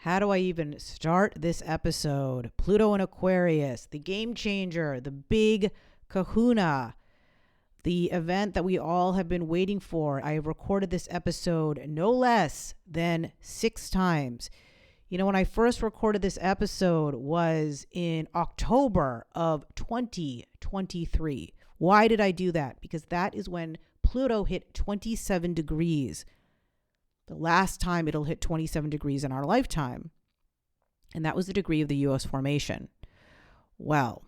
How do I even start this episode? Pluto and Aquarius, the game changer, the big kahuna, the event that we all have been waiting for. I have recorded this episode no less than 6 times. You know, when I first recorded this episode was in October of 2023. Why did I do that? Because that is when Pluto hit 27 degrees. The last time it'll hit 27 degrees in our lifetime. And that was the degree of the U.S. formation. Well,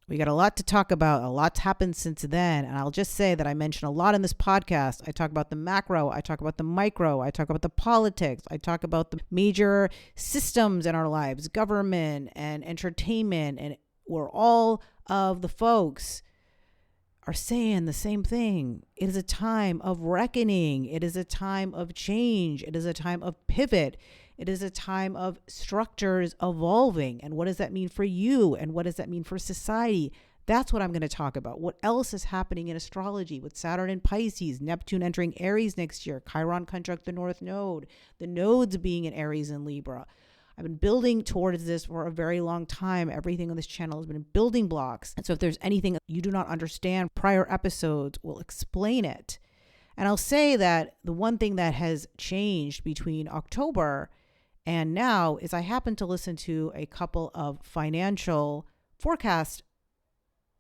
we got a lot to talk about. A lot's happened since then. And I'll just say that I mention a lot in this podcast. I talk about the macro. I talk about the micro. I talk about the politics. I talk about the major systems in our lives, government and entertainment. And we're all of the folks are saying the same thing. It is a time of reckoning. It is a time of change. It is a time of pivot. It is a time of structures evolving. And what does that mean for you? And what does that mean for society? That's what I'm going to talk about. What else is happening in astrology with Saturn in Pisces, Neptune entering Aries next year, Chiron conjunct the North Node, the nodes being in Aries and Libra. I've been building towards this for a very long time. Everything on this channel has been in building blocks. And so if there's anything you do not understand, prior episodes will explain it. And I'll say that the one thing that has changed between October and now is I happen to listen to a couple of financial forecast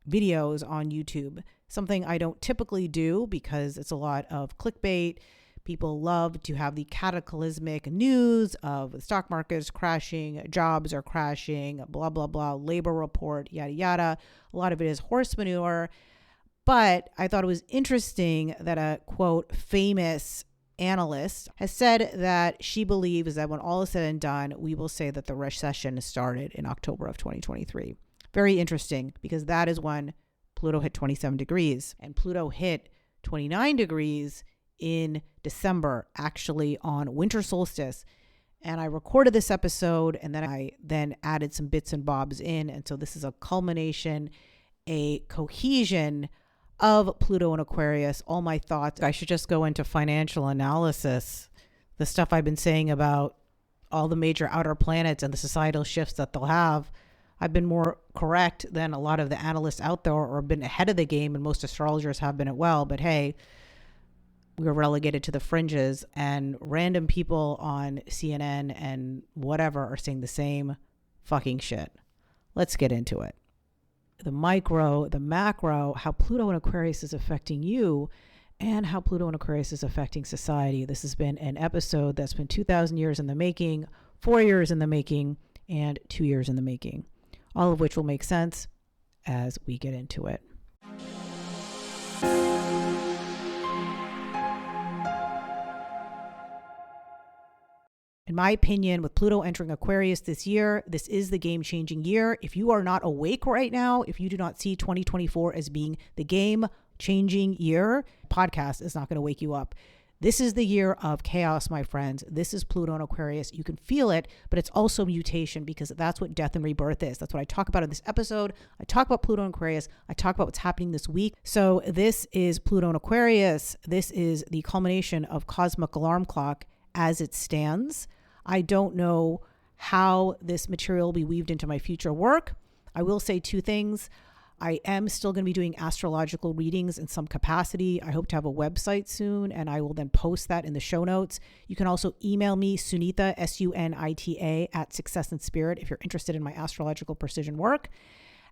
videos on YouTube, something I don't typically do because it's a lot of clickbait. People love to have the cataclysmic news of the stock market is crashing, jobs are crashing, blah, blah, blah, labor report, yada, yada. A lot of it is horse manure. But I thought it was interesting that a, quote, famous analyst has said that she believes that when all is said and done, we will say that the recession started in October of 2023. Very interesting because that is when Pluto hit 27 degrees and Pluto hit 29 degrees in December, actually on winter solstice. And I recorded this episode and then I added some bits and bobs in. And so this is a culmination, a cohesion of Pluto and Aquarius. All my thoughts. I should just go into financial analysis, the stuff I've been saying about all the major outer planets and the societal shifts that they'll have. I've been more correct than a lot of the analysts out there or been ahead of the game, and most astrologers have been as well. But hey, we were relegated to the fringes, and random people on CNN and whatever are saying the same fucking shit. Let's get into it. The micro, the macro, how Pluto and Aquarius is affecting you and how Pluto and Aquarius is affecting society. This has been an episode that's been 2,000 years in the making, 4 years in the making, and 2 years in the making, all of which will make sense as we get into it. In my opinion, with Pluto entering Aquarius this year, this is the game-changing year. If you are not awake right now, if you do not see 2024 as being the game-changing year, podcast is not going to wake you up. This is the year of chaos, my friends. This is Pluto and Aquarius. You can feel it, but it's also mutation because that's what death and rebirth is. That's what I talk about in this episode. I talk about Pluto and Aquarius. I talk about what's happening this week. So this is Pluto and Aquarius. This is the culmination of cosmic alarm clock as it stands. I don't know how this material will be weaved into my future work. I will say 2 things. I am still going to be doing astrological readings in some capacity. I hope to have a website soon, and I will then post that in the show notes. You can also email me, Sunita, SUNITA, at Success and Spirit, if you're interested in my astrological precision work.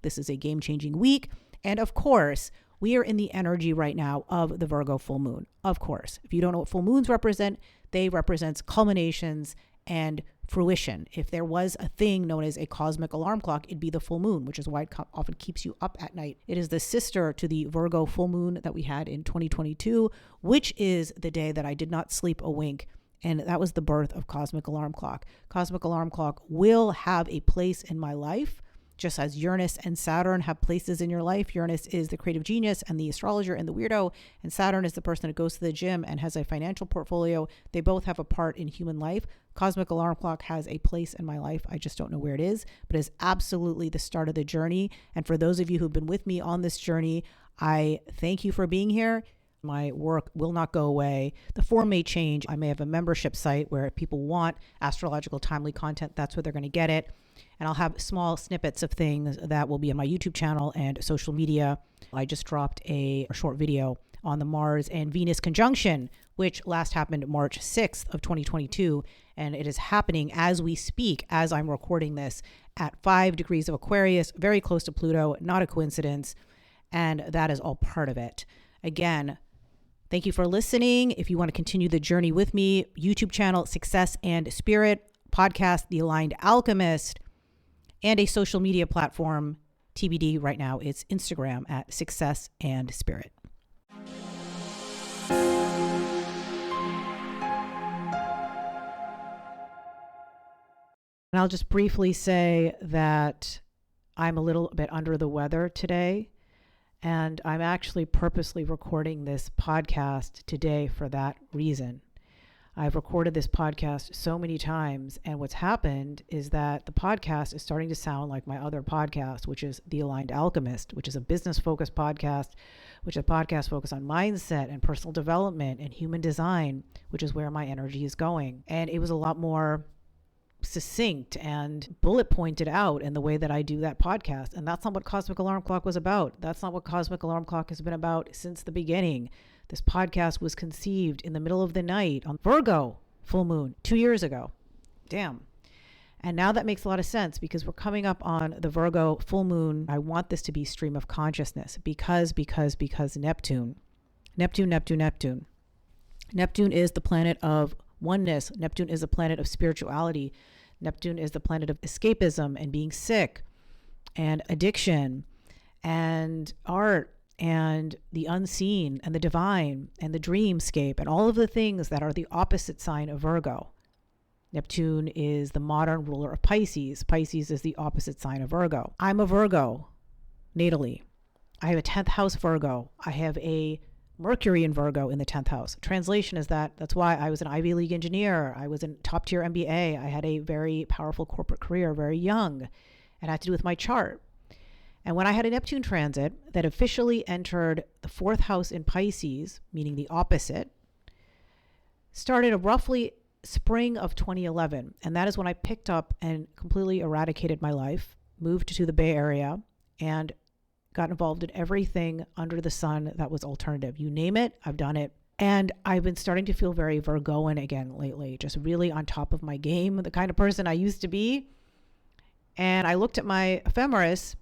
This is a game-changing week. And of course, we are in the energy right now of the Virgo full moon. Of course, if you don't know what full moons represent, they represent culminations and fruition. If there was a thing known as a cosmic alarm clock, it'd be the full moon, which is why it often keeps you up at night. It is the sister to the Virgo full moon that we had in 2022, which is the day that I did not sleep a wink. And that was the birth of cosmic alarm clock. Cosmic alarm clock will have a place in my life, just as Uranus and Saturn have places in your life. Uranus is the creative genius and the astrologer and the weirdo, and Saturn is the person that goes to the gym and has a financial portfolio. They both have a part in human life. Cosmic alarm clock has a place in my life. I just don't know where it is, but it's absolutely the start of the journey. And for those of you who've been with me on this journey, I thank you for being here. My work will not go away. The form may change. I may have a membership site where if people want astrological timely content, that's where they're going to get it. And I'll have small snippets of things that will be on my YouTube channel and social media. I just dropped a short video on the Mars and Venus conjunction, which last happened March 6th of 2022. And it is happening as we speak, as I'm recording this, at 5 degrees of Aquarius, very close to Pluto, not a coincidence. And that is all part of it. Again, thank you for listening. If you want to continue the journey with me, YouTube channel, Success and Spirit, podcast, The Aligned Alchemist, and a social media platform, TBD right now, it's Instagram at Success and Spirit. And I'll just briefly say that I'm a little bit under the weather today, and I'm actually purposely recording this podcast today for that reason. I've recorded this podcast so many times, and what's happened is that the podcast is starting to sound like my other podcast, which is The Aligned Alchemist, which is a business-focused podcast, which is a podcast focused on mindset and personal development and human design, which is where my energy is going. And it was a lot more succinct and bullet pointed out in the way that I do that podcast. And that's not what Cosmic Alarm Clock was about. That's not what Cosmic Alarm Clock has been about since the beginning. This podcast was conceived in the middle of the night on Virgo full moon 2 years ago. Damn. And now that makes a lot of sense because we're coming up on the Virgo full moon. I want this to be stream of consciousness because Neptune is the planet of oneness. Neptune is a planet of spirituality. Neptune is the planet of escapism and being sick and addiction and art and the unseen and the divine and the dreamscape and all of the things that are the opposite sign of Virgo. Neptune is the modern ruler of Pisces. Pisces is the opposite sign of Virgo. I'm a Virgo natally. I have a 10th house Virgo. I have a Mercury in Virgo in the 10th house. Translation is that's why I was an Ivy League engineer. I was in top tier MBA. I had a very powerful corporate career, very young. It had to do with my chart. And when I had a Neptune transit that officially entered the 4th house in Pisces, meaning the opposite, started roughly spring of 2011. And that is when I picked up and completely eradicated my life, moved to the Bay Area, and got involved in everything under the sun that was alternative. You name it, I've done it. And I've been starting to feel very Virgoan again lately, just really on top of my game, the kind of person I used to be. And I looked at my ephemeris,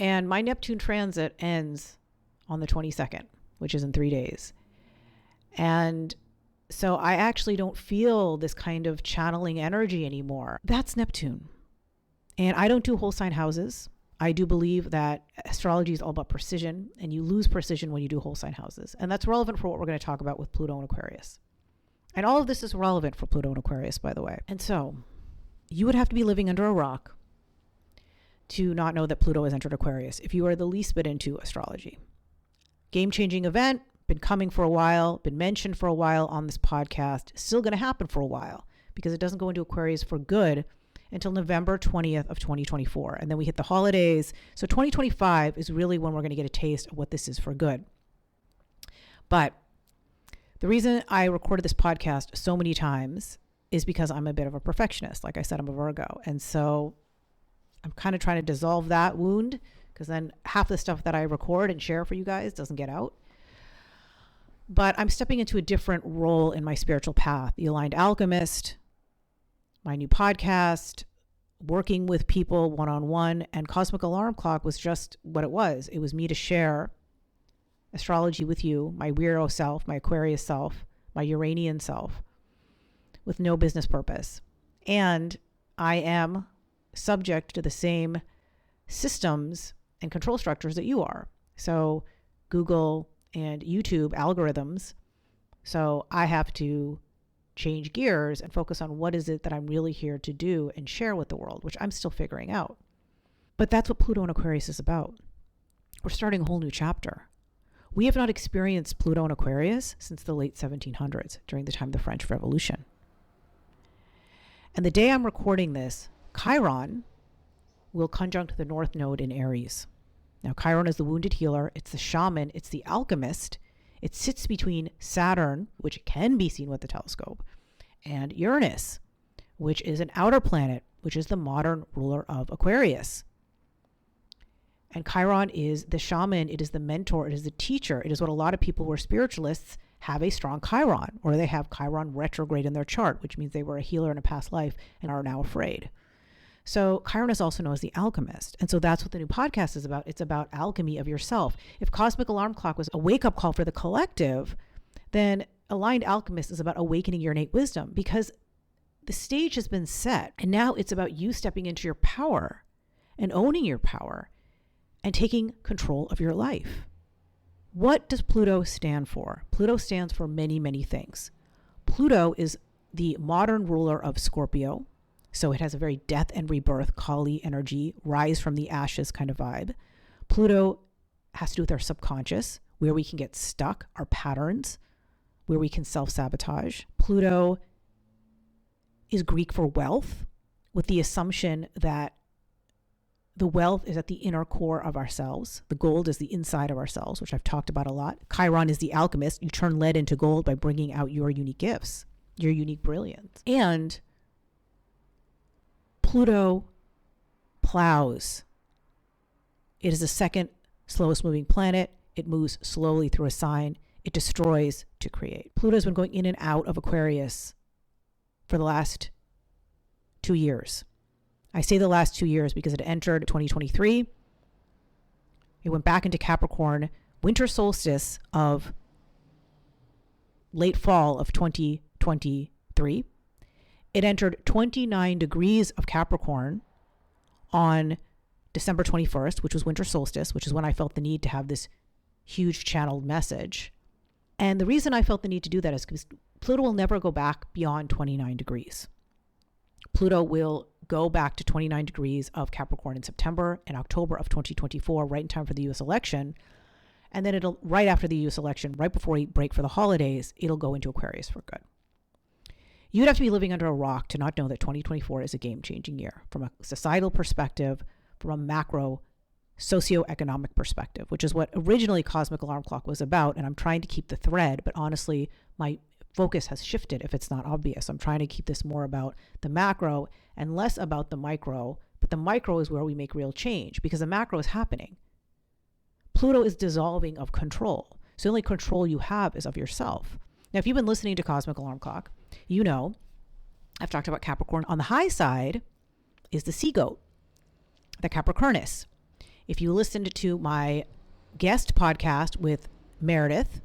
and my Neptune transit ends on the 22nd, which is in 3 days. And so I actually don't feel this kind of channeling energy anymore. That's Neptune. And I don't do whole sign houses. I do believe that astrology is all about precision, and you lose precision when you do whole sign houses. And that's relevant for what we're going to talk about with Pluto and Aquarius. And all of this is relevant for Pluto and Aquarius, by the way. And so you would have to be living under a rock to not know that Pluto has entered Aquarius if you are the least bit into astrology. Game-changing event, been coming for a while, been mentioned for a while on this podcast, still going to happen for a while because it doesn't go into Aquarius for good until November 20th of 2024. And then we hit the holidays. So 2025 is really when we're going to get a taste of what this is for good. But the reason I recorded this podcast so many times is because I'm a bit of a perfectionist. Like I said, I'm a Virgo. And so I'm kind of trying to dissolve that wound because then half the stuff that I record and share for you guys doesn't get out. But I'm stepping into a different role in my spiritual path. The Aligned Alchemist, my new podcast, working with people one-on-one, and Cosmic Alarm Clock was just what it was. It was me to share astrology with you, my weirdo self, my Aquarius self, my Uranian self, with no business purpose. And I am subject to the same systems and control structures that you are. So Google and YouTube algorithms. So I have to change gears and focus on what is it that I'm really here to do and share with the world, which I'm still figuring out. But that's what Pluto and Aquarius is about. We're starting a whole new chapter. We have not experienced Pluto and Aquarius since the late 1700s, during the time of the French Revolution. And the day I'm recording this, Chiron will conjunct the North Node in Aries. Now, Chiron is the wounded healer. It's the shaman. It's the alchemist. It sits between Saturn, which can be seen with the telescope, and Uranus, which is an outer planet, which is the modern ruler of Aquarius. And Chiron is the shaman, it is the mentor, it is the teacher. It is what a lot of people who are spiritualists have a strong Chiron, or they have Chiron retrograde in their chart, which means they were a healer in a past life and are now afraid. So Chiron is also known as the alchemist. And so that's what the new podcast is about. It's about alchemy of yourself. If Cosmic Alarm Clock was a wake-up call for the collective, then Aligned Alchemist is about awakening your innate wisdom, because the stage has been set. And now it's about you stepping into your power and owning your power and taking control of your life. What does Pluto stand for? Pluto stands for many, many things. Pluto is the modern ruler of Scorpio. So it has a very death and rebirth, Kali energy, rise from the ashes kind of vibe. Pluto has to do with our subconscious, where we can get stuck, our patterns, where we can self-sabotage. Pluto is Greek for wealth, with the assumption that the wealth is at the inner core of ourselves. The gold is the inside of ourselves, which I've talked about a lot. Chiron is the alchemist. You turn lead into gold by bringing out your unique gifts, your unique brilliance. And Pluto plows. It is the second slowest moving planet. It moves slowly through a sign. It destroys to create. Pluto's been going in and out of Aquarius for the last 2 years. I say the last 2 years because it entered 2023. It went back into Capricorn, winter solstice of late fall of 2023. It entered 29 degrees of Capricorn on December 21st, which was winter solstice, which is when I felt the need to have this huge channeled message. And the reason I felt the need to do that is because Pluto will never go back beyond 29 degrees. Pluto will go back to 29 degrees of Capricorn in September and October of 2024, right in time for the US election. And then it'll, right after the US election, right before we break for the holidays, it'll go into Aquarius for good. You'd have to be living under a rock to not know that 2024 is a game-changing year from a societal perspective, from a macro socioeconomic perspective, which is what originally Cosmic Alarm Clock was about. And I'm trying to keep the thread, but honestly, my focus has shifted if it's not obvious. I'm trying to keep this more about the macro and less about the micro, but the micro is where we make real change because the macro is happening. Pluto is dissolving of control. So the only control you have is of yourself. Now, if you've been listening to Cosmic Alarm Clock, you know I've talked about Capricorn. On the high side is the sea goat, the Capricornus. If you listened to my guest podcast with Meredith,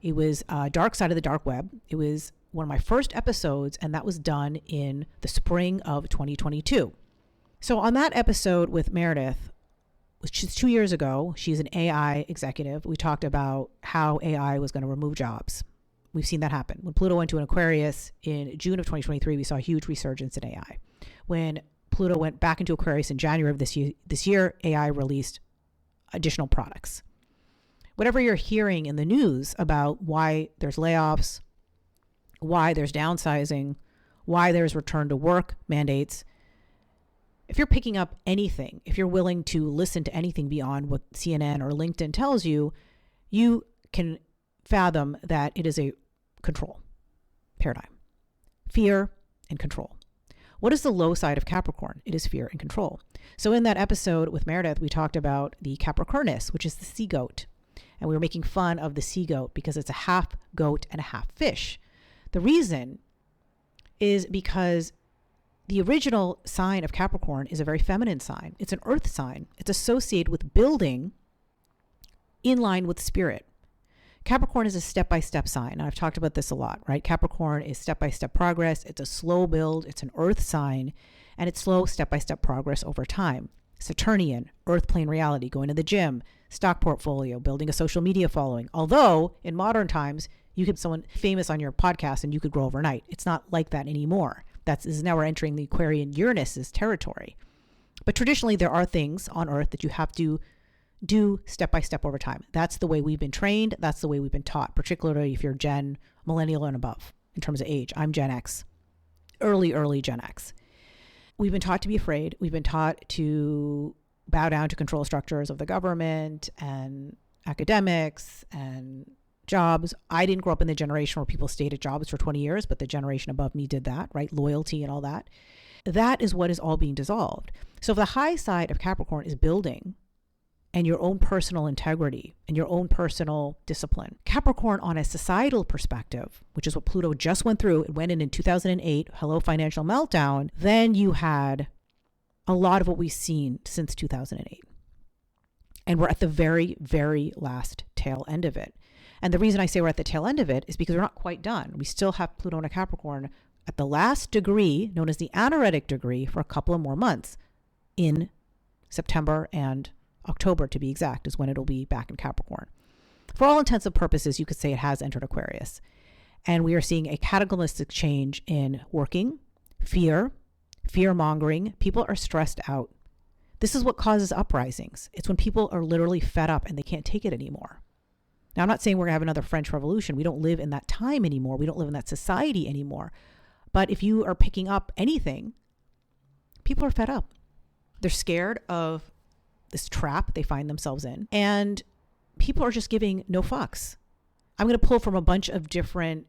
it was Dark Side of the Dark Web. It was one of my first episodes, and that was done in the spring of 2022. So on that episode with Meredith, which is 2 years ago, she's an AI executive. We talked about how AI was going to remove jobs. We've seen that happen. When Pluto went to an Aquarius in June of 2023, we saw a huge resurgence in AI. When Pluto went back into Aquarius in January of this year, AI released additional products. Whatever you're hearing in the news about why there's layoffs, why there's downsizing, why there's return to work mandates, if you're picking up anything, if you're willing to listen to anything beyond what CNN or LinkedIn tells you, you can fathom that it is a control paradigm. Fear and control. What is the low side of Capricorn? It is fear and control. So in that episode with Meredith, we talked about the Capricornus, which is the sea goat. And we were making fun of the sea goat because it's a half goat and a half fish. The reason is because the original sign of Capricorn is a very feminine sign. It's an earth sign. It's associated with building in line with spirit. Capricorn is a step-by-step sign. And I've talked about this a lot, right? Capricorn is step-by-step progress. It's a slow build. It's an earth sign. And it's slow step-by-step progress over time. Saturnian, earth plane reality, going to the gym, stock portfolio, building a social media following. Although in modern times, you could be someone famous on your podcast and you could grow overnight. It's not like that anymore. Now we're entering the Aquarian Uranus's territory. But traditionally, there are things on earth that you have to do step by step over time. That's the way we've been trained. That's the way we've been taught, particularly if you're Gen Millennial and above in terms of age. I'm Gen X, early Gen X. We've been taught to be afraid. We've been taught to bow down to control structures of the government and academics and jobs. I didn't grow up in the generation where people stayed at jobs for 20 years, but the generation above me did that, right? Loyalty and all that. That is what is all being dissolved. So if the high side of Capricorn is building and your own personal integrity and your own personal discipline, Capricorn on a societal perspective, which is what Pluto just went through, it went in 2008, hello financial meltdown, then you had a lot of what we've seen since 2008. And we're at the very, very last tail end of it. And the reason I say we're at the tail end of it is because we're not quite done. We still have Pluto in a Capricorn at the last degree, known as the anaretic degree, for a couple of more months in September and October, to be exact, is when it'll be back in Capricorn. For all intents and purposes, you could say it has entered Aquarius. And we are seeing a cataclysmic change in working, fear-mongering. People are stressed out. This is what causes uprisings. It's when people are literally fed up and they can't take it anymore. Now, I'm not saying we're going to have another French Revolution. We don't live in that time anymore. We don't live in that society anymore. But if you are picking up anything, people are fed up. They're scared of this trap they find themselves in. And people are just giving no fucks. I'm going to pull from a bunch of different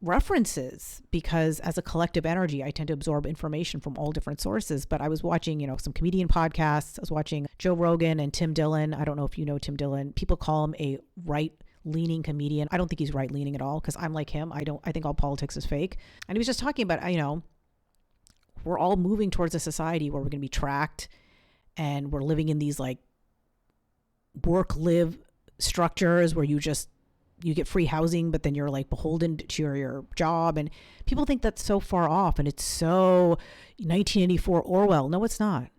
references because as a collective energy, I tend to absorb information from all different sources. But I was watching, some comedian podcasts. I was watching Joe Rogan and Tim Dillon. I don't know if you know Tim Dillon. People call him a right-leaning comedian. I don't think he's right-leaning at all because I'm like him. I think all politics is fake. And he was just talking about, we're all moving towards a society where we're going to be tracked and we're living in these like work-live structures where you get free housing, but then you're like beholden to your job. And people think that's so far off and it's so 1984 Orwell. No, it's not.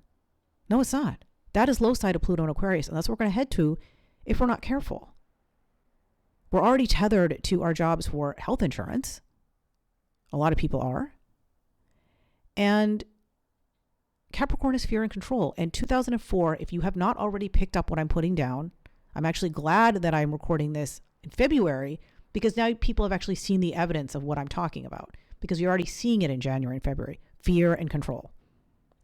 No, it's not. That is low side of Pluto and Aquarius. And that's what we're going to head to if we're not careful. We're already tethered to our jobs for health insurance. A lot of people are. And Capricorn is fear and control. And 2004, if you have not already picked up what I'm putting down, I'm actually glad that I'm recording this in February because now people have actually seen the evidence of what I'm talking about because you're already seeing it in January and February. Fear and control.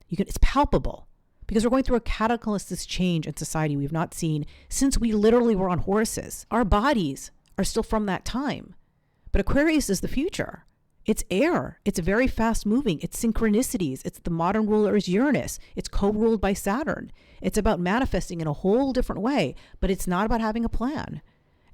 It's palpable because we're going through a cataclysmic change in society we've not seen since we literally were on horses. Our bodies are still from that time. But Aquarius is the future. It's air. It's very fast moving. It's synchronicities. It's the modern ruler is Uranus. It's co-ruled by Saturn. It's about manifesting in a whole different way, but it's not about having a plan.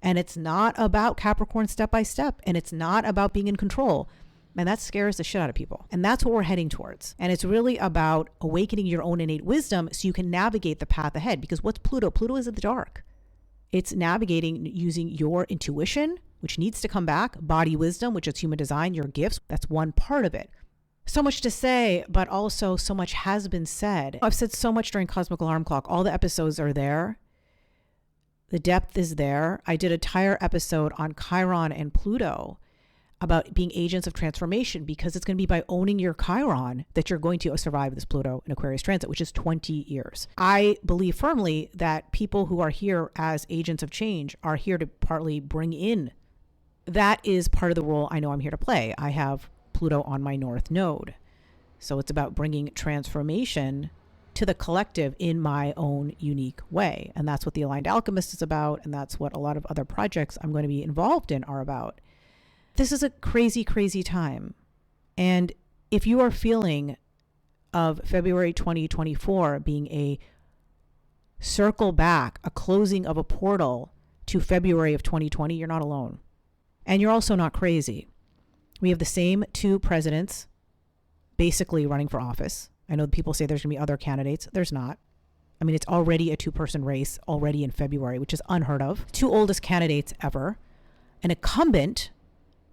And it's not about Capricorn step by step. And it's not about being in control. And that scares the shit out of people. And that's what we're heading towards. And it's really about awakening your own innate wisdom so you can navigate the path ahead. Because what's Pluto? Pluto is in the dark. It's navigating using your intuition, which needs to come back, body wisdom, which is human design, your gifts. That's one part of it. So much to say, but also so much has been said. I've said so much during Cosmic Alarm Clock. All the episodes are there. The depth is there. I did an entire episode on Chiron and Pluto about being agents of transformation because it's going to be by owning your Chiron that you're going to survive this Pluto and Aquarius transit, which is 20 years. I believe firmly that people who are here as agents of change are here to partly bring in. That is part of the role I know I'm here to play. I have Pluto on my North Node. So it's about bringing transformation to the collective in my own unique way. And that's what the Aligned Alchemist is about. And that's what a lot of other projects I'm going to be involved in are about. This is a crazy, crazy time. And if you are feeling of February 2024 being a circle back, a closing of a portal to February of 2020, you're not alone. And you're also not crazy. We have the same two presidents basically running for office. I know people say there's going to be other candidates. There's not. I mean, it's already a two-person race already in February, which is unheard of. Two oldest candidates ever. An incumbent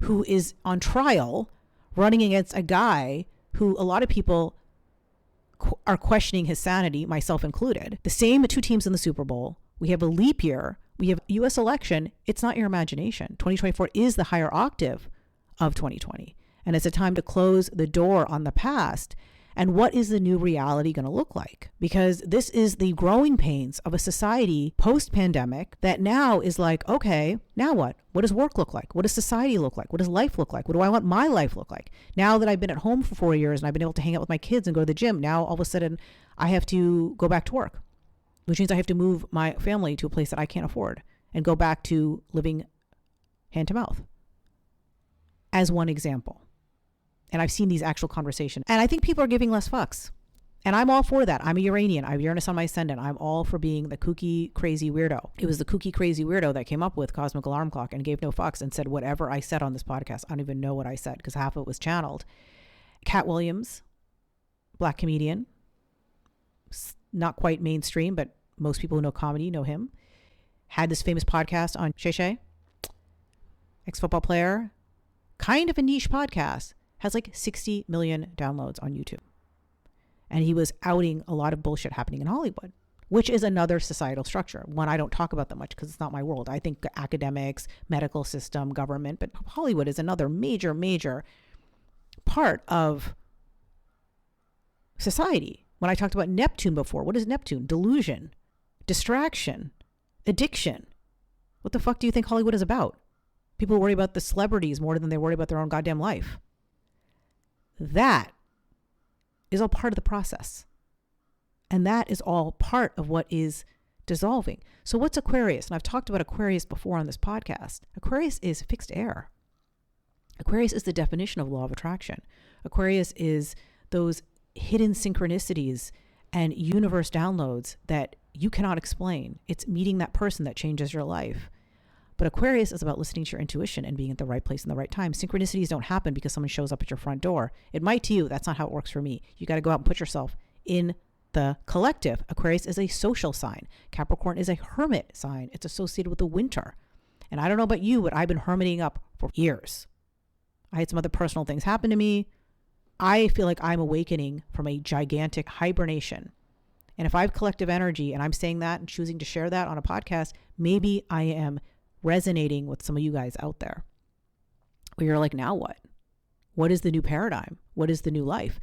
who is on trial running against a guy who a lot of people are questioning his sanity, myself included. The same two teams in the Super Bowl. We have a leap year. We have a U.S. election. It's not your imagination. 2024 is the higher octave of 2020. And it's a time to close the door on the past. And what is the new reality going to look like? Because this is the growing pains of a society post-pandemic that now is like, okay, now what? What does work look like? What does society look like? What does life look like? What do I want my life look like? Now that I've been at home for 4 years and I've been able to hang out with my kids and go to the gym, now all of a sudden I have to go back to work, which means I have to move my family to a place that I can't afford. and go back to living hand to mouth as one example. And I've seen these actual conversations. And I think people are giving less fucks. And I'm all for that. I'm a Uranian. I have Uranus on my ascendant. I'm all for being the kooky, crazy weirdo. It was the kooky, crazy weirdo that came up with Cosmic Alarm Clock and gave no fucks and said whatever I said on this podcast. I don't even know what I said because half of it was channeled. Cat Williams, Black comedian, not quite mainstream, but most people who know comedy know him, had this famous podcast on Shay Shay, ex-football player, kind of a niche podcast, has like 60 million downloads on YouTube. And he was outing a lot of bullshit happening in Hollywood, which is another societal structure. One I don't talk about that much because it's not my world. I think academics, medical system, government, but Hollywood is another major, major part of society. When I talked about Neptune before, what is Neptune? Delusion, distraction, addiction. What the fuck do you think Hollywood is about? People worry about the celebrities more than they worry about their own goddamn life. That is all part of the process. And that is all part of what is dissolving. So what's Aquarius? And I've talked about Aquarius before on this podcast. Aquarius is fixed air. Aquarius is the definition of law of attraction. Aquarius is those hidden synchronicities and universe downloads that you cannot explain. It's meeting that person that changes your life. But Aquarius is about listening to your intuition and being at the right place in the right time. Synchronicities don't happen because someone shows up at your front door. It might to you. That's not how it works for me. You got to go out and put yourself in the collective. Aquarius is a social sign. Capricorn is a hermit sign. It's associated with the winter. And I don't know about you, but I've been hermiting up for years. I had some other personal things happen to me. I feel like I'm awakening from a gigantic hibernation. And if I have collective energy and I'm saying that and choosing to share that on a podcast, maybe I am resonating with some of you guys out there where you're like, now what? What is the new paradigm? What is the new life?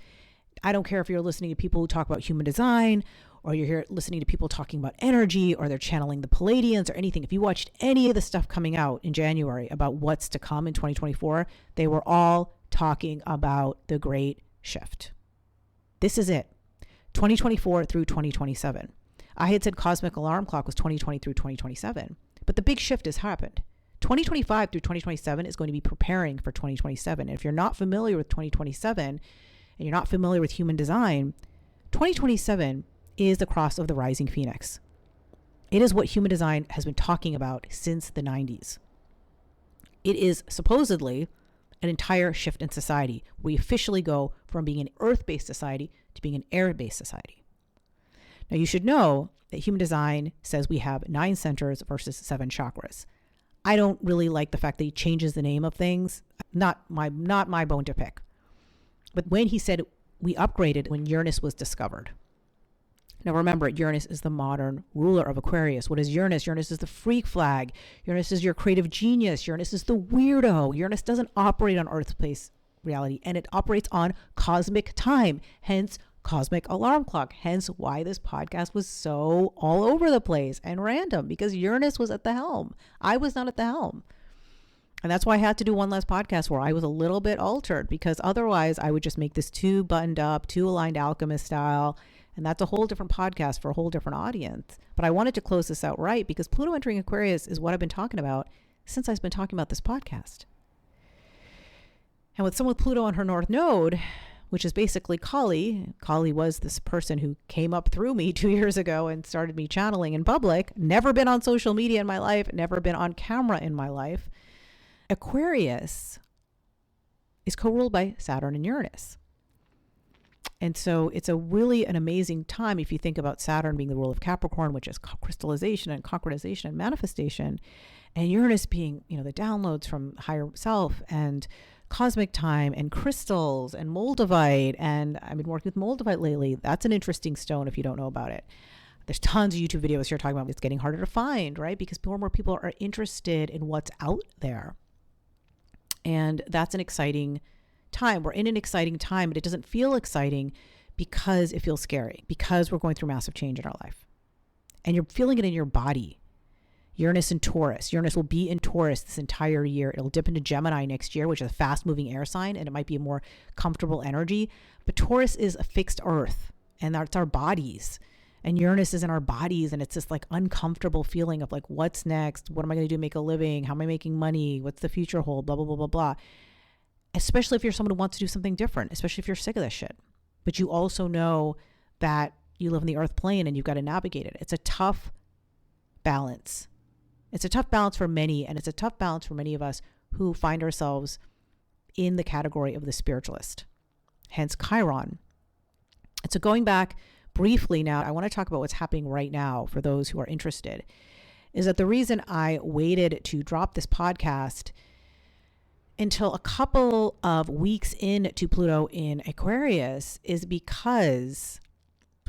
I don't care if you're listening to people who talk about human design or you're here listening to people talking about energy or they're channeling the Palladians or anything. If you watched any of the stuff coming out in January about what's to come in 2024, they were all talking about the great shift. This is it. 2024 through 2027. I had said Cosmic Alarm Clock was 2020 through 2027. But the big shift has happened. 2025 through 2027 is going to be preparing for 2027. And if you're not familiar with 2027 and you're not familiar with human design, 2027 is the cross of the rising phoenix. It is what human design has been talking about since the 90s. It is supposedly an entire shift in society. We officially go from being an earth-based society to being an air-based society. Now you should know that human design says we have 9 centers versus 7 chakras. I don't really like the fact that he changes the name of things. Not my bone to pick. But when he said we upgraded when Uranus was discovered. Now remember, Uranus is the modern ruler of Aquarius. What is Uranus? Uranus is the freak flag. Uranus is your creative genius. Uranus is the weirdo. Uranus doesn't operate on Earth-based reality, and it operates on cosmic time. Hence, Cosmic Alarm Clock. Hence why this podcast was so all over the place and random, because Uranus was at the helm. I was not at the helm. And that's why I had to do one last podcast where I was a little bit altered, because otherwise I would just make this too buttoned up, too aligned alchemist style. And that's a whole different podcast for a whole different audience. But I wanted to close this out right, because Pluto entering Aquarius is what I've been talking about since I've been talking about this podcast. And with someone with Pluto on her North Node, which is basically Kali. Kali was this person who came up through me 2 years ago and started me channeling in public. Never been on social media in my life, never been on camera in my life. Aquarius is co-ruled by Saturn and Uranus. And so it's really an amazing time if you think about Saturn being the ruler of Capricorn, which is crystallization and concretization and manifestation, and Uranus being, the downloads from higher self and cosmic time and crystals and moldavite. And I've been working with moldavite lately. That's an interesting stone if you don't know about it. There's tons of YouTube videos here talking about it's getting harder to find, right? Because more and more people are interested in what's out there. And that's an exciting time. We're in an exciting time, but it doesn't feel exciting because it feels scary, because we're going through massive change in our life. And you're feeling it in your body. Uranus in Taurus. Uranus will be in Taurus this entire year. It'll dip into Gemini next year, which is a fast-moving air sign, and it might be a more comfortable energy. But Taurus is a fixed earth, and that's our bodies. And Uranus is in our bodies, and it's this like uncomfortable feeling of like, what's next? What am I going to do to make a living? How am I making money? What's the future hold? Blah, blah, blah, blah, blah. Especially if you're someone who wants to do something different, especially if you're sick of this shit. But you also know that you live in the earth plane and you've got to navigate it. It's a tough balance. It's a tough balance for many, and it's a tough balance for many of us who find ourselves in the category of the spiritualist, hence Chiron. And so going back briefly now, I want to talk about what's happening right now for those who are interested, is that the reason I waited to drop this podcast until a couple of weeks into Pluto in Aquarius is because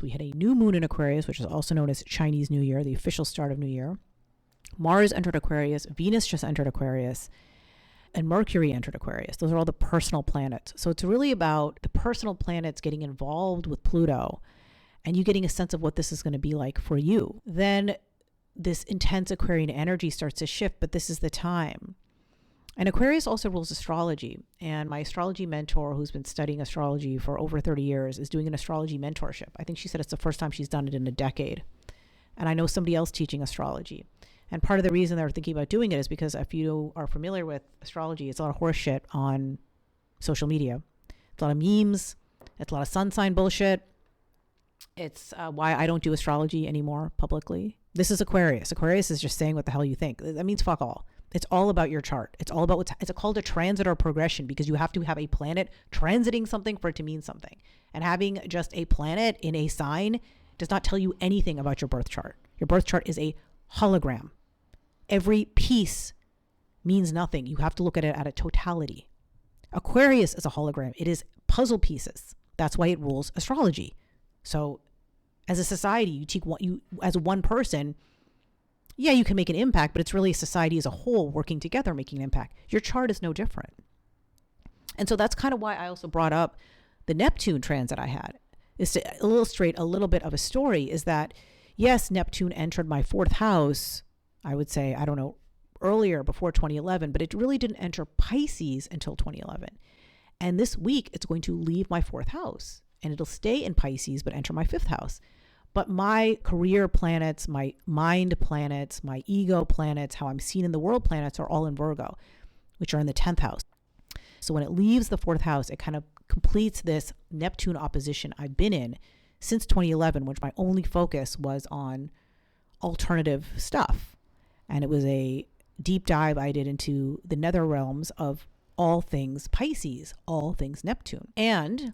we had a new moon in Aquarius, which is also known as Chinese New Year, the official start of New Year. Mars entered Aquarius, Venus just entered Aquarius, and Mercury entered Aquarius. Those are all the personal planets. So it's really about the personal planets getting involved with Pluto and you getting a sense of what this is going to be like for you. Then this intense Aquarian energy starts to shift, but this is the time. And Aquarius also rules astrology. And my astrology mentor, who's been studying astrology for over 30 years, is doing an astrology mentorship. I think she said it's the first time she's done it in a decade. And I know somebody else teaching astrology. And part of the reason they're thinking about doing it is because if you are familiar with astrology, it's a lot of horse shit on social media. It's a lot of memes. It's a lot of sun sign bullshit. It's why I don't do astrology anymore publicly. This is Aquarius. Aquarius is just saying what the hell you think. That means fuck all. It's all about your chart. It's all about it's called a transit or progression, because you have to have a planet transiting something for it to mean something. And having just a planet in a sign does not tell you anything about your birth chart. Your birth chart is a hologram. Every piece means nothing. You have to look at it at a totality. Aquarius is a hologram. It is puzzle pieces. That's why it rules astrology. So as a society, you take what you, as one person, yeah, you can make an impact, but it's really a society as a whole working together, making an impact. Your chart is no different. And so that's kind of why I also brought up the Neptune transit I had, is to illustrate a little bit of a story, is that, yes, Neptune entered my fourth house, I would say, I don't know, earlier, before 2011, but it really didn't enter Pisces until 2011. And this week, it's going to leave my fourth house, and it'll stay in Pisces, but enter my fifth house. But my career planets, my mind planets, my ego planets, how I'm seen in the world planets are all in Virgo, which are in the 10th house. So when it leaves the fourth house, it kind of completes this Neptune opposition I've been in since 2011, which my only focus was on alternative stuff. And it was a deep dive I did into the nether realms of all things Pisces, all things Neptune. And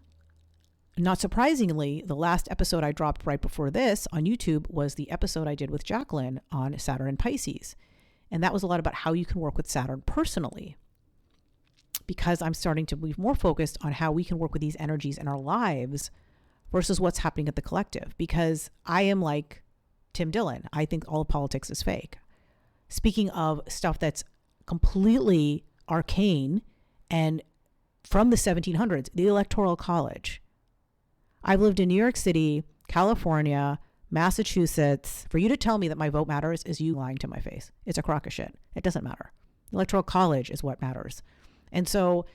not surprisingly, the last episode I dropped right before this on YouTube was the episode I did with Jacqueline on Saturn and Pisces. And that was a lot about how you can work with Saturn personally, because I'm starting to be more focused on how we can work with these energies in our lives versus what's happening at the collective. Because I am like Tim Dillon. I think all of politics is fake. Speaking of stuff that's completely arcane and from the 1700s, the Electoral College. I've lived in New York City, California, Massachusetts. For you to tell me that my vote matters is you lying to my face. It's a crock of shit. It doesn't matter. The Electoral College is what matters. And so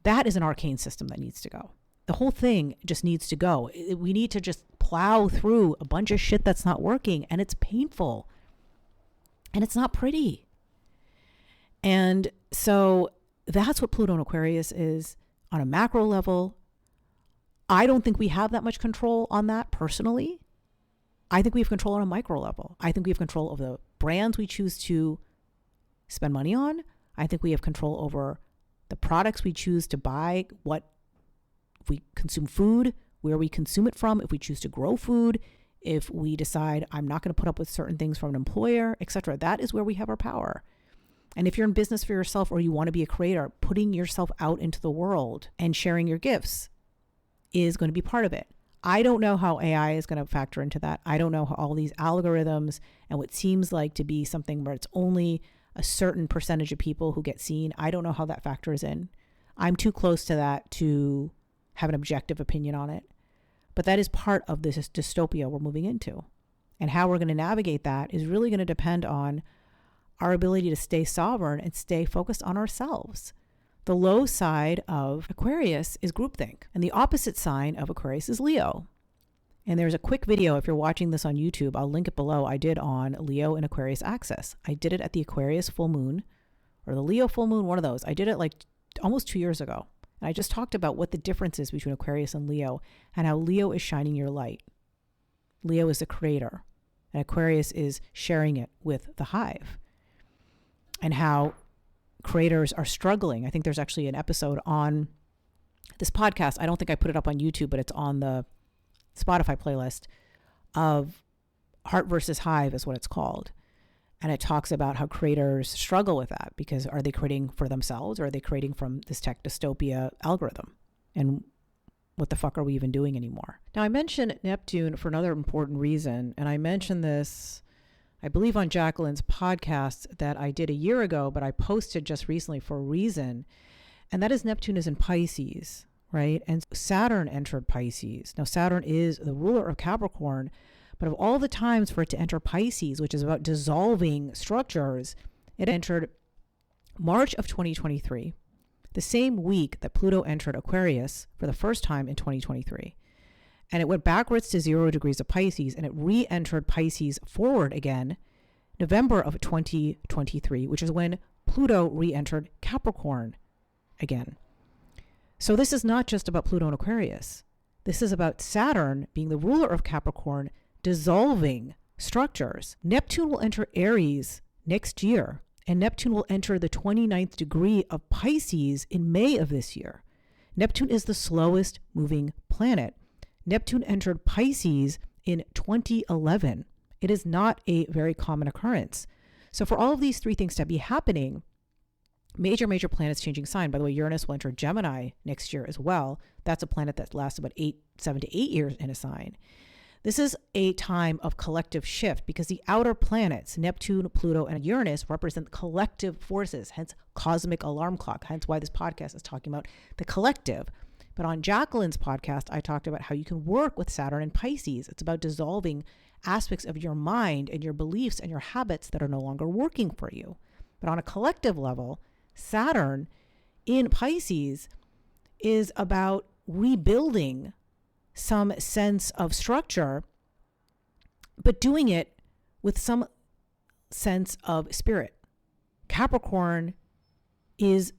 that is an arcane system that needs to go. The whole thing just needs to go. We need to just plow through a bunch of shit that's not working, and it's painful. And it's not pretty. And so that's what Pluto in Aquarius is on a macro level. I don't think we have that much control on that personally. I think we have control on a micro level. I think we have control over the brands we choose to spend money on. I think we have control over the products we choose to buy, if we consume food, where we consume it from, if we choose to grow food, if we decide I'm not going to put up with certain things from an employer, etc. That is where we have our power. And if you're in business for yourself or you want to be a creator, putting yourself out into the world and sharing your gifts is going to be part of it. I don't know how AI is going to factor into that. I don't know how all these algorithms and what seems like to be something where it's only a certain percentage of people who get seen. I don't know how that factors in. I'm too close to that to have an objective opinion on it. But that is part of this dystopia we're moving into. And how we're going to navigate that is really going to depend on our ability to stay sovereign and stay focused on ourselves. The low side of Aquarius is groupthink, and the opposite sign of Aquarius is Leo. And there's a quick video, if you're watching this on YouTube, I'll link it below, I did on Leo and Aquarius axis. I did it at the Aquarius full moon or the Leo full moon, one of those. I did it like almost 2 years ago. And I just talked about what the difference is between Aquarius and Leo and how Leo is shining your light. Leo is the creator and Aquarius is sharing it with the hive. And how creators are struggling. I think there's actually an episode on this podcast. I don't think I put it up on YouTube, but it's on the Spotify playlist of Heart versus Hive is what it's called. And it talks about how creators struggle with that because are they creating for themselves or are they creating from this tech dystopia algorithm? And what the fuck are we even doing anymore? Now, I mentioned Neptune for another important reason. And I mentioned this, I believe, on Jacqueline's podcast that I did a year ago, but I posted just recently for a reason. And that is Neptune is in Pisces, right? And Saturn entered Pisces. Now, Saturn is the ruler of Capricorn, but of all the times for it to enter Pisces, which is about dissolving structures, it entered March of 2023, the same week that Pluto entered Aquarius for the first time in 2023. And it went backwards to 0 degrees of Pisces, and it re-entered Pisces forward again, November of 2023, which is when Pluto re-entered Capricorn again. So this is not just about Pluto and Aquarius. This is about Saturn being the ruler of Capricorn, dissolving structures. Neptune will enter Aries next year, and Neptune will enter the 29th degree of Pisces in May of this year. Neptune is the slowest moving planet. Neptune entered Pisces in 2011. It is not a very common occurrence. So for all of these three things to be happening, major planets changing sign. By the way, Uranus will enter Gemini next year as well. That's a planet that lasts about 7 to 8 years in a sign. This is a time of collective shift because the outer planets, Neptune, Pluto, and Uranus, represent collective forces, hence cosmic alarm clock, hence why this podcast is talking about the collective. But on Jacqueline's podcast, I talked about how you can work with Saturn and Pisces. It's about dissolving aspects of your mind and your beliefs and your habits that are no longer working for you. But on a collective level, Saturn in Pisces is about rebuilding some sense of structure, but doing it with some sense of spirit. Capricorn is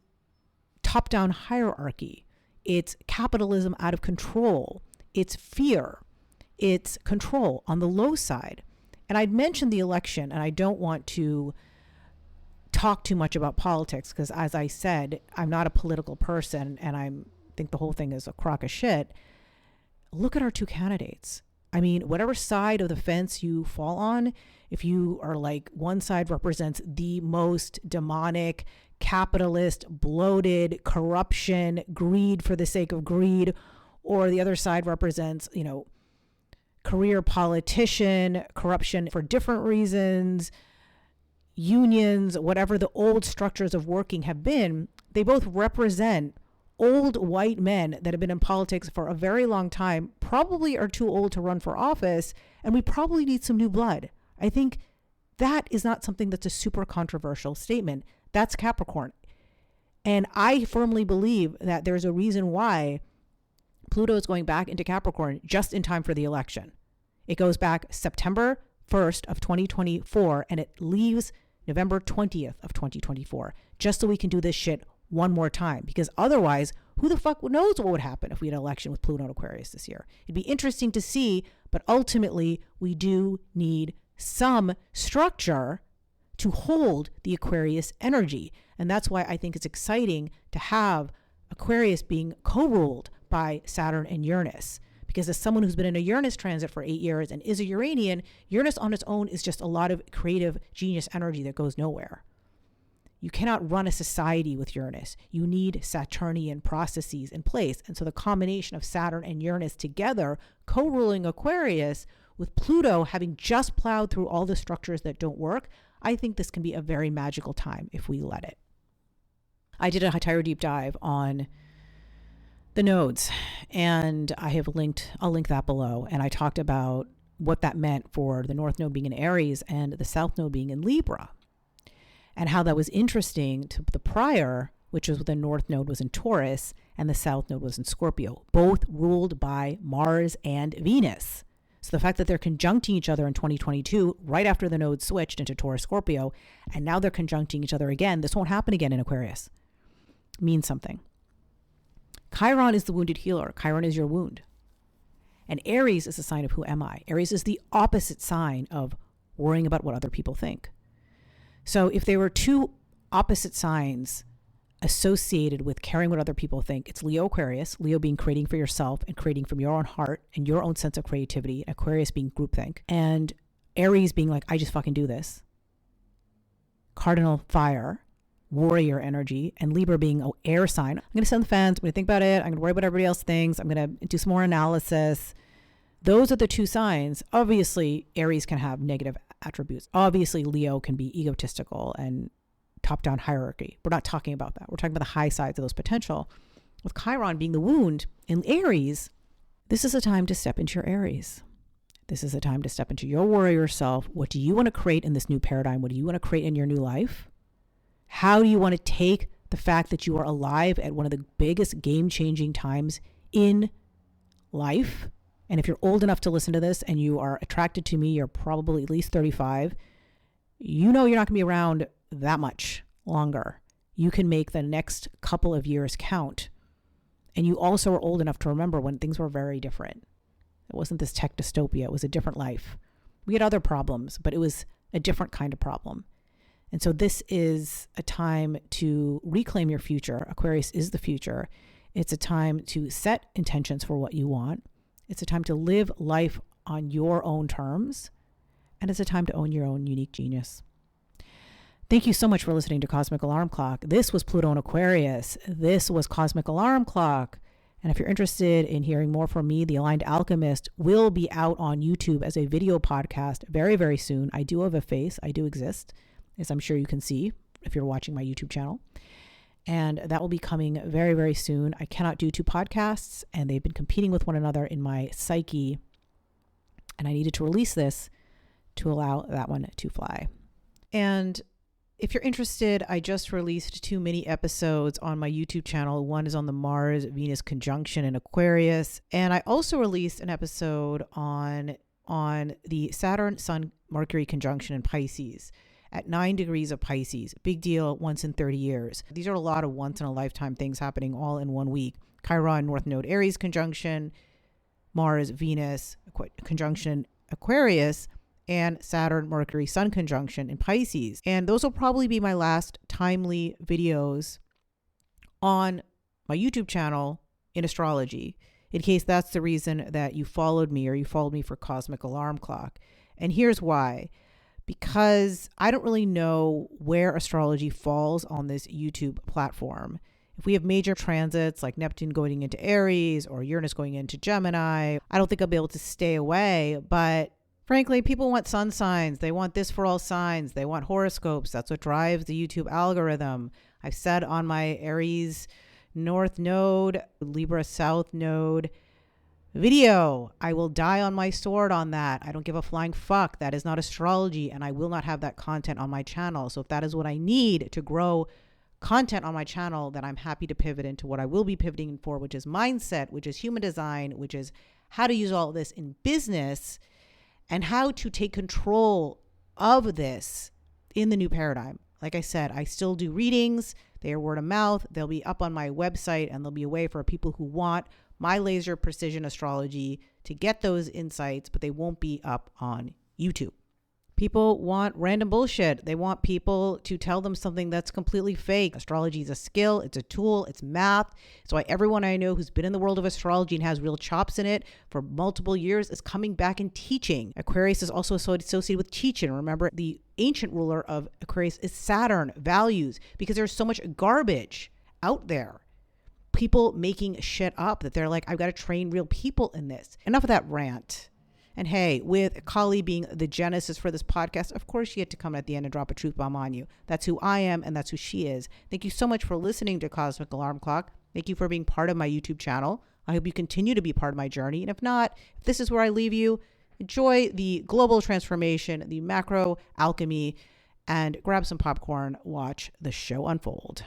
top-down hierarchy. It's capitalism out of control. It's fear. It's control on the low side. And I'd mentioned the election, and I don't want to talk too much about politics because, as I said, I'm not a political person and I think the whole thing is a crock of shit. Look at our two candidates. I mean, whatever side of the fence you fall on, if you are like one side represents the most demonic, capitalist, bloated, corruption, greed for the sake of greed, or the other side represents, career politician, corruption for different reasons, unions, whatever the old structures of working have been, they both represent old white men that have been in politics for a very long time, probably are too old to run for office, and we probably need some new blood. I think that is not something that's a super controversial statement. That's Capricorn. And I firmly believe that there's a reason why Pluto is going back into Capricorn just in time for the election. It goes back September 1st of 2024 and it leaves November 20th of 2024, just so we can do this shit one more time, because otherwise, who the fuck knows what would happen if we had an election with Pluto and Aquarius this year? It'd be interesting to see, but ultimately we do need some structure to hold the Aquarius energy. And that's why I think it's exciting to have Aquarius being co-ruled by Saturn and Uranus. Because as someone who's been in a Uranus transit for 8 years and is a Uranian, Uranus on its own is just a lot of creative genius energy that goes nowhere. You cannot run a society with Uranus. You need Saturnian processes in place. And so the combination of Saturn and Uranus together, co-ruling Aquarius, with Pluto having just plowed through all the structures that don't work, I think this can be a very magical time if we let it. I did a entire deep dive on the nodes, and I'll link that below. And I talked about what that meant for the North Node being in Aries and the South Node being in Libra, and how that was interesting to the prior, which was the North Node was in Taurus and the South Node was in Scorpio, both ruled by Mars and Venus. So the fact that they're conjuncting each other in 2022, right after the node switched into Taurus Scorpio, and now they're conjuncting each other again, this won't happen again in Aquarius, means something. Chiron is the wounded healer. Chiron is your wound. And Aries is a sign of who am I? Aries is the opposite sign of worrying about what other people think. So if there were two opposite signs associated with caring what other people think, it's Leo, Aquarius, Leo being creating for yourself and creating from your own heart and your own sense of creativity, Aquarius being groupthink, and Aries being like, I just fucking do this. Cardinal fire, warrior energy, and Libra being an air sign. I'm going to sit on the fence. I'm going to think about it. I'm going to worry about everybody else thinks. I'm going to do some more analysis. Those are the two signs. Obviously, Aries can have negative attributes. Obviously, Leo can be egotistical and top-down hierarchy. We're not talking about that. We're talking about the high sides of those potential. With Chiron being the wound in Aries, this is a time to step into your Aries. This is a time to step into your warrior self. What do you want to create in this new paradigm? What do you want to create in your new life? How do you want to take the fact that you are alive at one of the biggest game-changing times in life? And if you're old enough to listen to this and you are attracted to me, you're probably at least 35. You know you're not going to be around that much longer. You can make the next couple of years count. And you also are old enough to remember when things were very different. It wasn't this tech dystopia. It was a different life. We had other problems, but it was a different kind of problem. And so this is a time to reclaim your future. Aquarius is the future. It's a time to set intentions for what you want. It's a time to live life on your own terms. And it's a time to own your own unique genius. Thank you so much for listening to Cosmic Alarm Clock. This was Pluto and Aquarius. This was Cosmic Alarm Clock. And if you're interested in hearing more from me, The Aligned Alchemist will be out on YouTube as a video podcast very, very soon. I do have a face. I do exist, as I'm sure you can see if you're watching my YouTube channel. And that will be coming very, very soon. I cannot do two podcasts, and they've been competing with one another in my psyche. And I needed to release this to allow that one to fly. And if you're interested, I just released 2 mini episodes on my YouTube channel. One is on the Mars-Venus conjunction in Aquarius. And I also released an episode on the Saturn-Sun-Mercury conjunction in Pisces at 9 degrees of Pisces. Big deal, once in 30 years. These are a lot of once-in-a-lifetime things happening all in 1 week. Chiron, North Node, Aries conjunction, Mars-Venus conjunction, Aquarius, and Saturn, Mercury, Sun conjunction in Pisces. And those will probably be my last timely videos on my YouTube channel in astrology, in case that's the reason that you followed me or you followed me for Cosmic Alarm Clock. And here's why. Because I don't really know where astrology falls on this YouTube platform. If we have major transits like Neptune going into Aries or Uranus going into Gemini, I don't think I'll be able to stay away. But frankly, people want sun signs. They want this for all signs. They want horoscopes. That's what drives the YouTube algorithm. I've said on my Aries North Node, Libra South Node video, I will die on my sword on that. I don't give a flying fuck. That is not astrology, and I will not have that content on my channel. So if that is what I need to grow content on my channel, then I'm happy to pivot into what I will be pivoting for, which is mindset, which is human design, which is how to use all of this in business and how to take control of this in the new paradigm. Like I said, I still do readings. They are word of mouth. They'll be up on my website, and they'll be a way for people who want my laser precision astrology to get those insights, but they won't be up on YouTube. People want random bullshit. They want people to tell them something that's completely fake. Astrology is a skill. It's a tool. It's math. It's why everyone I know who's been in the world of astrology and has real chops in it for multiple years is coming back and teaching. Aquarius is also associated with teaching. Remember, the ancient ruler of Aquarius is Saturn, values, because there's so much garbage out there. People making shit up that they're like, I've got to train real people in this. Enough of that rant. And hey, with Kali being the genesis for this podcast, of course she had to come at the end and drop a truth bomb on you. That's who I am, and that's who she is. Thank you so much for listening to Cosmic Alarm Clock. Thank you for being part of my YouTube channel. I hope you continue to be part of my journey. And if not, if this is where I leave you, enjoy the global transformation, the macro alchemy, and grab some popcorn, watch the show unfold.